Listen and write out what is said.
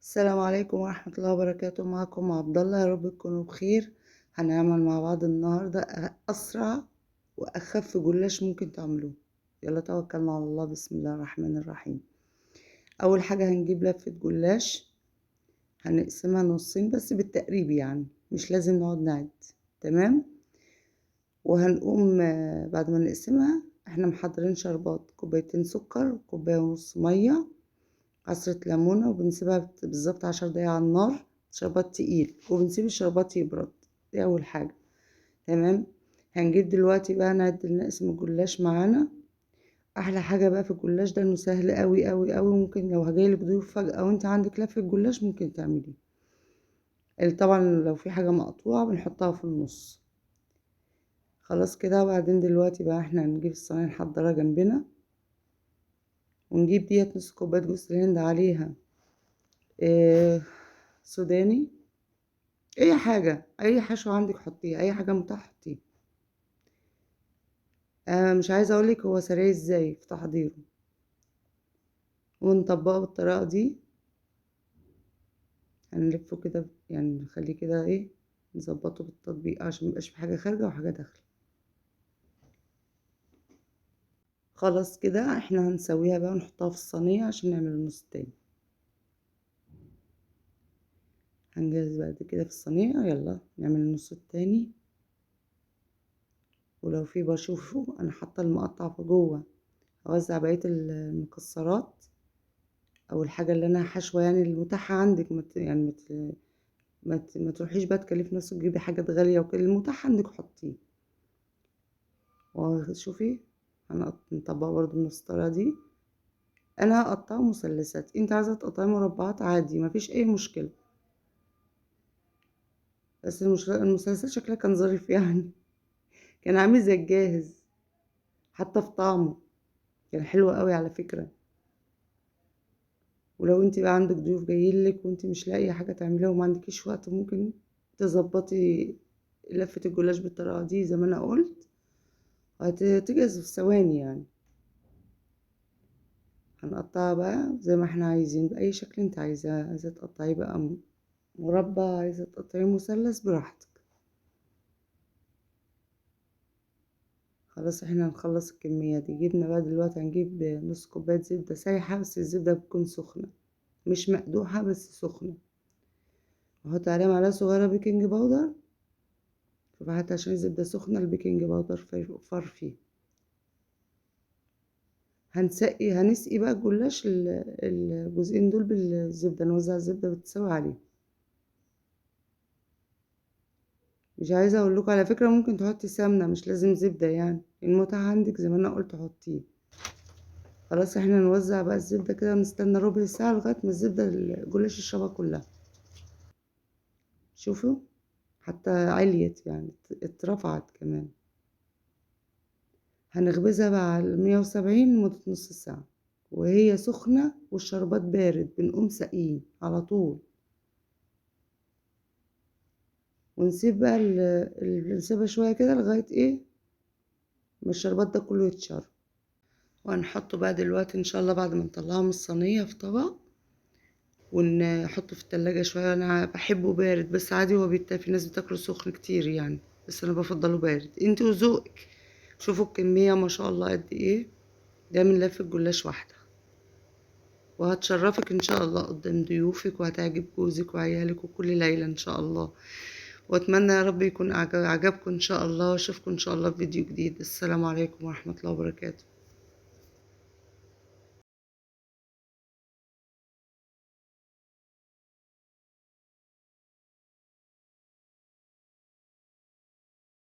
السلام عليكم ورحمة الله وبركاته. معكم عبد الله، يا رب تكونوا بخير. هنعمل مع بعض النهاردة أسرع وأخف جلاش ممكن تعملوه. يلا توكلنا على الله، بسم الله الرحمن الرحيم. أول حاجة هنجيب لفة جلاش، هنقسمها نصين بس بالتقريب، يعني مش لازم نقعد نعد. تمام. وهنقوم بعد ما نقسمها احنا محضرين شربات: كوبايتين سكر، كوباية ونص مية، عصرة ليمونة، وبنسيبها بالظبط 10 دقايق على النار. شربات تقيل وبنسيب الشربات يبرد. دي أول حاجة. تمام. هنجيب دلوقتي بقى نعد نقسم الجلاش معانا. أحلى حاجة بقى في الجلاش ده إنه سهل أوي أوي أوي. ممكن لو هجيلك ضيوف فجأة وانت عندك لفة جلاش ممكن تعمليه. طبعا لو في حاجة مقطوعة بنحطها في النص. خلاص كده. وبعدين دلوقتي بقى احنا هنجيب الصينية نحضرها جنبنا، ونجيب ديت نص كوباية جوز الهند عليها سوداني. اي حاجة، اي حشو عندك حطيه، اي حاجة متاحة حطيه. مش عايزة اقولك هو سريع ازاي في تحضيره. ونطبقه بالطريقة دي. هنلفه كده، يعني نخليه كده ايه، نظبطه بالتطبيق عشان ميبقاش في حاجة خارجة وحاجة داخلة. خلاص كده احنا هنسويها بقى ونحطها في الصينية عشان نعمل النص التاني. هنجهز بعد كده في الصينية. يلا نعمل النص التاني. ولو في بشوفه انا حاطة المقطع في جوه، اوزع بقية المكسرات او الحاجة اللي انا حشوة، يعني المتاحة عندك. يعني ما تروحيش بقى تكلفي نفسك تجيبي حاجات غالية، وكل المتاح عندك حطيه. وشوفي هنطبقه برضو بنفس الطريقة دي. انا هقطعه مثلثات، انت عايزة تقطعي مربعات عادي مفيش اي مشكلة. بس المثلثات شكلها كان ظريف يعني. كان عامل زي الجاهز، حتى في طعمه كان حلو قوي على فكرة. ولو انت بقى عندك ضيوف جايلك وانت مش لاقيه حاجة تعمليها وما عندكيش وقت، ممكن تظبطي لفة الجلاش بالطريقة دي زي ما انا قلت، هتجهز في ثواني يعني. هنقطعها بقى زي ما احنا عايزين، بأي شكل انت عايزاه. عايزة تقطعيه بقى مربع، عايزة تقطعيه مثلث، براحتك. خلاص احنا هنخلص الكمية دي. جبنا بقى دلوقتي هنجيب نص كوباية زبدة سايحة، بس الزبدة بتكون سخنة، مش مقدوحة بس سخنة. وحط عليها معلقة صغيرة بيكنج باودر. فحتى عشان الزبدة سخنة البيكنج باودر فار فيه. هنسقي بقى الجلاش الجزئين دول بالزبدة، نوزع الزبدة بتساوي عليه. مش عايزة اقول لكم على فكرة، ممكن تحطي سمنة مش لازم زبدة، يعني المتاح عندك زي ما انا قلت حطيه. خلاص احنا نوزع بقى الزبدة كده، نستنى ربع ساعة لغاية ما الزبدة الجلاش يشربها كلها. شوفوا حتى عليت، يعني اترفعت كمان. هنخبزها بقى على 170 لمدة نص ساعة وهي سخنة والشربات بارد. بنقوم ساقين على طول. ونسيب بقى نسيبها شوية كده لغاية ايه ما الشربات ده كله يتشرب. وهنحطه بقى دلوقتي ان شاء الله بعد ما نطلعه من الصينية في طبق، ونحطه في التلاجة شوية. انا بحبه بارد بس عادي، هو في ناس بتاكله سخن كتير يعني، بس انا بفضله بارد. انت وذوقك. شوفوا الكمية ما شاء الله قد ايه. ده من لفة جلاش واحدة، وهتشرفك ان شاء الله قدام ضيوفك، وهتعجب جوزك وعيالك وكل ليلة ان شاء الله. واتمنى يا رب يكون عجبكم ان شاء الله. واشوفكم ان شاء الله في فيديو جديد. السلام عليكم ورحمة الله وبركاته.